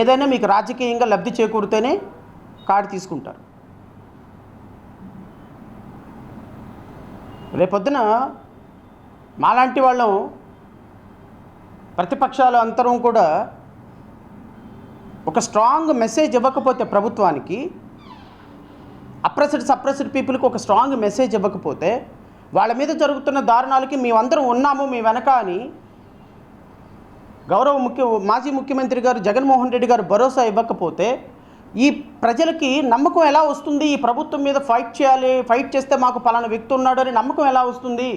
ఏదైనా మీకు రాజకీయంగా లబ్ధి చేకూరితేనే కార్డు తీసుకుంటారు. రేపొద్దున మాలాంటి వాళ్ళం ప్రతిపక్షాలు అంతరం కూడా ఒక స్ట్రాంగ్ మెసేజ్ ఇవ్వకపోతే ప్రభుత్వానికి, సప్రెస్డ్ పీపుల్కి ఒక స్ట్రాంగ్ మెసేజ్ ఇవ్వకపోతే, వాళ్ళ మీద జరుగుతున్న దారుణాలకి మేమందరం ఉన్నాము మీ వెనక అని మాజీ ముఖ్యమంత్రి గారు జగన్మోహన్ రెడ్డి గారు భరోసా ఇవ్వకపోతే ఈ ప్రజలకి నమ్మకం ఎలా వస్తుంది? ఈ ప్రభుత్వం మీద ఫైట్ చేస్తే మాకు పలానా వ్యక్తి ఉన్నాడు అని నమ్మకం ఎలా వస్తుంది?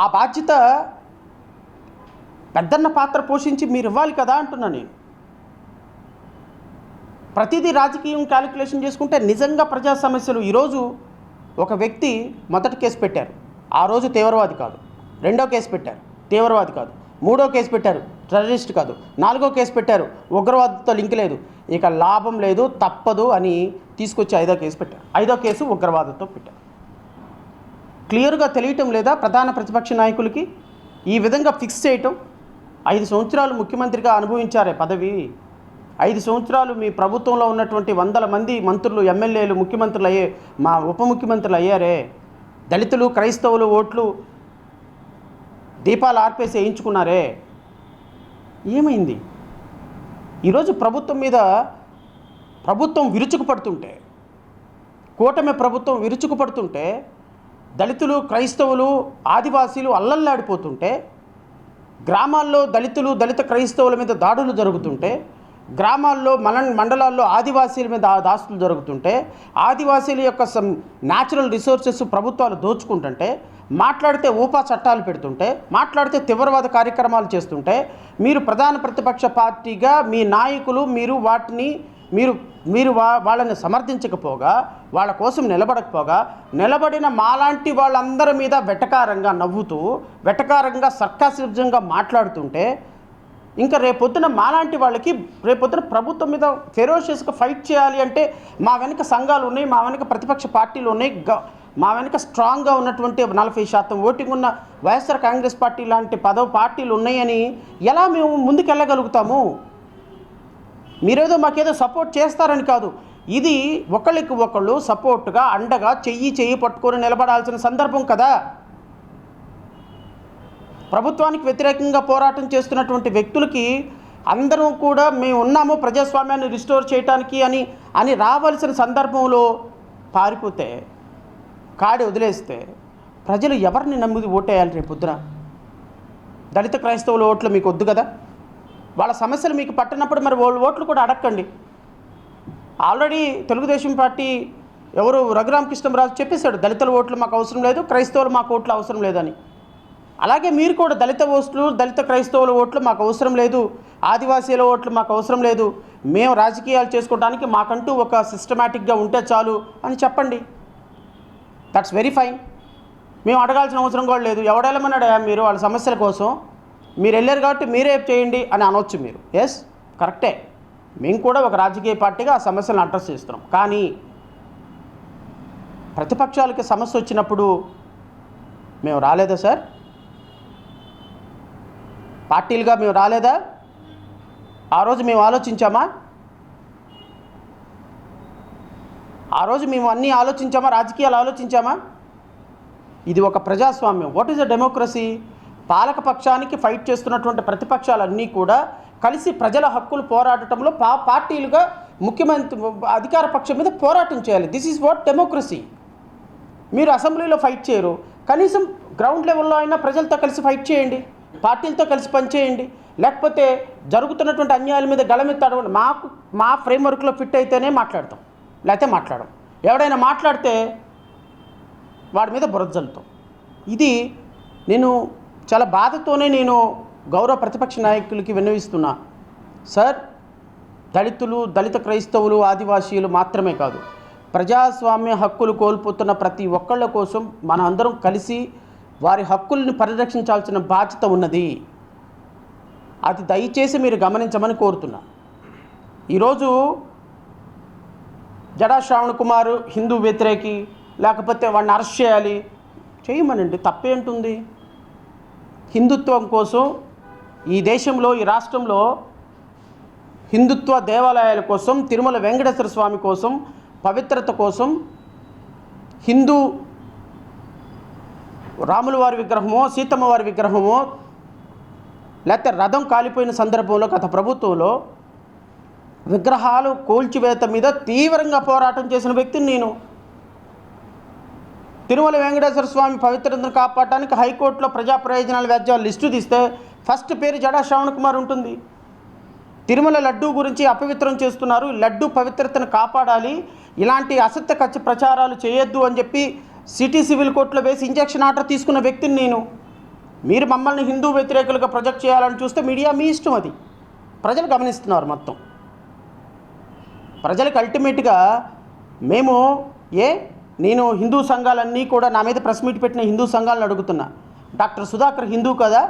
ఆ బాధ్యత పెద్దన్న పాత్ర పోషించి మీరు ఇవ్వాలి కదా అంటున్నా నేను. ప్రతిదీ రాజకీయం క్యాలిక్యులేషన్ చేసుకుంటే నిజంగా ప్రజా సమస్యలు ఈరోజు ఒక వ్యక్తి మొదటి కేసు పెట్టారు, ఆ రోజు తీవ్రవాది కాదు. రెండో కేసు పెట్టారు, తీవ్రవాది కాదు. మూడో కేసు పెట్టారు, టెర్రరిస్ట్ కాదు. నాలుగో కేసు పెట్టారు, ఉగ్రవాదంతో లింక్ లేదు. ఇక లాభం లేదు, తప్పదు అని తీసుకొచ్చి ఐదో కేసు పెట్టారు. ఐదో కేసు ఉగ్రవాదంతో పెట్టారు. క్లియర్గా తెలియటం లేదా ప్రధాన ప్రతిపక్ష నాయకులకి? ఈ విధంగా ఫిక్స్ చేయటం. 5 సంవత్సరాలు ముఖ్యమంత్రిగా అనుభవించారే పదవి. 5 సంవత్సరాలు మీ ప్రభుత్వంలో ఉన్నటువంటి 100 మంది మంత్రులు, ఎమ్మెల్యేలు, ముఖ్యమంత్రులు మా ఉప ముఖ్యమంత్రులు అయ్యారే. దళితులు, క్రైస్తవులు ఓట్లు దీపాలు ఆర్పేసి వేయించుకున్నారే. ఏమైంది? ఈరోజు ప్రభుత్వం మీద విరుచుకుపడుతుంటే, కూటమి ప్రభుత్వం విరుచుకుపడుతుంటే, దళితులు, క్రైస్తవులు, ఆదివాసీలు అల్లల్లాడిపోతుంటే, గ్రామాల్లో దళిత క్రైస్తవుల మీద దాడులు జరుగుతుంటే, గ్రామాల్లో మండలాల్లో ఆదివాసీల మీద దాడులు జరుగుతుంటే, ఆదివాసీల యొక్క న్యాచురల్ రిసోర్సెస్ ప్రభుత్వాలు దోచుకుంటుంటే, మాట్లాడితే ఊపా చట్టాలు పెడుతుంటే, మాట్లాడితే తీవ్రవాద కార్యక్రమాలు చేస్తుంటే, మీరు ప్రధాన ప్రతిపక్ష పార్టీగా మీ నాయకులు వాళ్ళని సమర్థించకపోగా, వాళ్ళ కోసం నిలబడకపోగా, నిలబడిన మాలాంటి వాళ్ళందరి మీద వెటకారంగా నవ్వుతూ, వెటకారంగా సర్కాసిజంగా మాట్లాడుతుంటే, ఇంకా రేపొద్దున మాలాంటి వాళ్ళకి రేపొద్దున ప్రభుత్వం మీద ఫెరోషియస్గా ఫైట్ చేయాలి అంటే మా వెనుక సంఘాలు ఉన్నాయి, మా వెనుక ప్రతిపక్ష పార్టీలు ఉన్నాయి, మా వెనుక స్ట్రాంగ్గా ఉన్నటువంటి 40% ఓటింగ్ ఉన్న వైఎస్ఆర్ కాంగ్రెస్ పార్టీ లాంటి 10 పార్టీలు ఉన్నాయని ఎలా మేము ముందుకెళ్ళగలుగుతాము? మీరేదో మాకేదో సపోర్ట్ చేస్తారని కాదు, ఇది ఒకళ్ళకి ఒకళ్ళు సపోర్ట్గా, అండగా చెయ్యి పట్టుకొని నిలబడాల్సిన సందర్భం కదా. ప్రభుత్వానికి వ్యతిరేకంగా పోరాటం చేస్తున్నటువంటి వ్యక్తులకి అందరూ కూడా మేము ఉన్నాము ప్రజాస్వామ్యాన్ని రిస్టోర్ చేయడానికి అని రావాల్సిన సందర్భంలో పారిపోతే, కాడి వదిలేస్తే ప్రజలు ఎవరిని నమ్మి ఓటేయాలి రేపొద్దున? దళిత క్రైస్తవుల ఓట్లు మీకు వద్దు కదా. వాళ్ళ సమస్యలు మీకు పట్టినప్పుడు మరి వాళ్ళ ఓట్లు కూడా అడగండి. ఆల్రెడీ తెలుగుదేశం పార్టీ రఘురామకృష్ణరాజు చెప్పేశాడు, దళితుల ఓట్లు మాకు అవసరం లేదు, క్రైస్తవులు మాకు ఓట్లు అవసరం లేదని. అలాగే మీరు కూడా దళిత క్రైస్తవుల ఓట్లు మాకు అవసరం లేదు, ఆదివాసీల ఓట్లు మాకు అవసరం లేదు, మేము రాజకీయాలు చేసుకోవడానికి మాకంటూ ఒక సిస్టమేటిక్గా ఉంటే చాలు అని చెప్పండి. That's very fine. మేము అడగాల్సిన అవసరం కూడా లేదు. ఎవడెళ్ళమన్నాడా మీరు వాళ్ళ సమస్యల కోసం? మీరు వెళ్ళారు కాబట్టి మీరే చేయండి అని అనొచ్చు మీరు. ఎస్, కరెక్టే. మేము కూడా ఒక రాజకీయ పార్టీగా ఆ సమస్యలను అడ్రస్ చేస్తున్నాం. కానీ ప్రతిపక్షాలకి సమస్య వచ్చినప్పుడు మేము రాలేదా సార్? పార్టీలుగా మేము రాలేదా? ఆ రోజు మేము ఆలోచించామా? ఆ రోజు మేము అన్నీ ఆలోచించామా? రాజకీయాలు ఆలోచించామా? ఇది ఒక ప్రజాస్వామ్యం. What is a democracy? పాలక పక్షానికి ఫైట్ చేస్తున్నటువంటి ప్రతిపక్షాలన్నీ కూడా కలిసి ప్రజల హక్కులు పోరాడటంలో పార్టీలుగా అధికార పక్షం మీద పోరాటం చేయాలి. This is what democracy. మీరు అసెంబ్లీలో ఫైట్ చేయరు, కనీసం గ్రౌండ్ లెవెల్లో అయినా ప్రజలతో కలిసి ఫైట్ చేయండి, పార్టీలతో కలిసి పనిచేయండి. లేకపోతే జరుగుతున్నటువంటి అన్యాయాల మీద గళమెత్తాడు. మా ఫ్రేమ్వర్క్లో ఫిట్ అయితేనే మాట్లాడతాం, లేకపోతే మాట్లాడడం. ఎవడైనా మాట్లాడితే వాడి మీద బురదజల్లుతాం. ఇది నేను చాలా బాధతోనే నేను గౌరవ ప్రతిపక్ష నాయకులకి విన్నవిస్తున్నా. సార్, దళిత క్రైస్తవులు, ఆదివాసీలు మాత్రమే కాదు, ప్రజాస్వామ్య హక్కులు కోల్పోతున్న ప్రతి ఒక్కళ్ళ కోసం మనం అందరం కలిసి వారి హక్కుల్ని పరిరక్షించాల్సిన బాధ్యత ఉన్నది. అది దయచేసి మీరు గమనించమని కోరుతున్నా. ఈరోజు జడా శ్రావణ్ కుమార్ హిందూ వ్యతిరేకి, లేకపోతే వాడిని అరెస్ట్ చేయాలి, చేయమనండి, తప్పేంటుంది? హిందుత్వం కోసం ఈ దేశంలో, ఈ రాష్ట్రంలో హిందుత్వ దేవాలయాల కోసం, తిరుమల వెంకటేశ్వర స్వామి కోసం, పవిత్రత కోసం, హిందూ రాముల వారి విగ్రహమో, సీతమ్మ వారి విగ్రహమో, లేకపోతే రథం కాలిపోయిన సందర్భంలో గత ప్రభుత్వంలో విగ్రహాలు కూల్చివేత మీద తీవ్రంగా పోరాటం చేసిన వ్యక్తిని నేను. తిరుమల వెంకటేశ్వర స్వామి పవిత్రతను కాపాడటానికి హైకోర్టులో ప్రజా ప్రయోజనాల వ్యాజ్యాల లిస్టు తీస్తే ఫస్ట్ పేరు జడా శ్రవణ్ కుమార్ ఉంటుంది. తిరుమల లడ్డూ గురించి అపవిత్రం చేస్తున్నారు, లడ్డూ పవిత్రతను కాపాడాలి, ఇలాంటి అసత్య ఖర్చు ప్రచారాలు చేయొద్దు అని చెప్పి సిటీ సివిల్ కోర్టులో వేసి ఇంజక్షన్ ఆర్డర్ తీసుకున్న వ్యక్తిని నేను. మీరు మమ్మల్ని హిందూ వ్యతిరేకులుగా ప్రొజెక్ట్ చేయాలని చూస్తే మీడియా మీ ఇష్టం, అది ప్రజలు గమనిస్తున్నారు మొత్తం. ప్రజలకు అల్టిమేట్గా మేము నేను హిందూ సంఘాలన్నీ కూడా నా మీద ప్రెస్ మీట్ పెట్టిన హిందూ సంఘాలను అడుగుతున్నా, డాక్టర్ సుధాకర్ హిందూ కదా,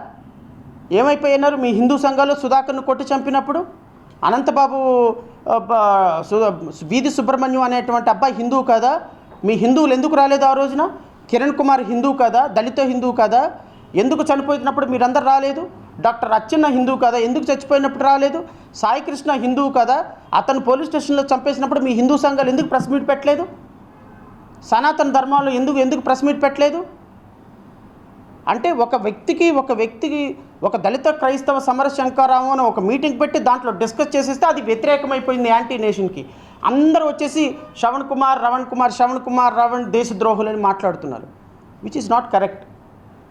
ఏమైపోయినారు మీ హిందూ సంఘాలు సుధాకర్ను కొట్టి చంపినప్పుడు? అనంతబాబు వీధి సుబ్రహ్మణ్యం అనేటువంటి అబ్బాయి హిందూ కదా, మీ హిందువులు ఎందుకు రాలేదు ఆ రోజున? కిరణ్ కుమార్ హిందూ కదా, దళిత హిందూ కదా, ఎందుకు చనిపోయినప్పుడు మీరందరూ రాలేదు? డాక్టర్ అచ్చెన్న హిందూ కదా, ఎందుకు చచ్చిపోయినప్పుడు రాలేదు? సాయి కృష్ణ హిందూ కదా, అతను పోలీస్ స్టేషన్లో చంపేసినప్పుడు మీ హిందూ సంఘాలు ఎందుకు ప్రెస్ మీట్ పెట్టలేదు? సనాతన ధర్మాలు ఎందుకు ప్రెస్ మీట్ పెట్టలేదు? అంటే ఒక వ్యక్తికి ఒక దళిత క్రైస్తవ సమర శంకరావు అని ఒక మీటింగ్ పెట్టి దాంట్లో డిస్కస్ చేసేస్తే అది వ్యతిరేకమైపోయింది యాంటీ నేషన్కి. అందరూ వచ్చేసి శ్రవణ్ కుమార్ రావణ్ దేశద్రోహులని మాట్లాడుతున్నారు, which is not correct.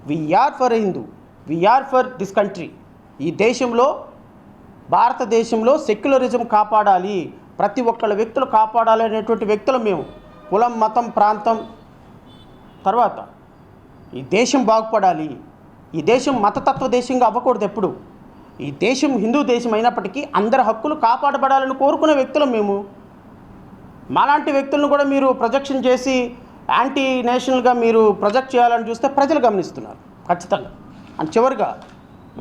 We are for Hindu, we are for this country. ఈ దేశంలో, భారతదేశంలో సెక్యులరిజం కాపాడాలి, ప్రతి ఒక్కళ్ళ వ్యక్తులు కాపాడాలి అనేటువంటి వ్యక్తులు మేము. కులం, మతం, ప్రాంతం తర్వాత ఈ దేశం బాగుపడాలి. ఈ దేశం మతతత్వ దేశంగా అవ్వకూడదు ఎప్పుడు. ఈ దేశం హిందూ దేశం అయినప్పటికీ అందరి హక్కులు కాపాడబడాలని కోరుకునే వ్యక్తులు మేము. మాలాంటి వ్యక్తులను కూడా మీరు ప్రొజెక్షన్ చేసి యాంటీ నేషనల్గా మీరు ప్రొజెక్ట్ చేయాలని చూస్తే ప్రజలు గమనిస్తున్నారు ఖచ్చితంగా. అండ్ చివరిగా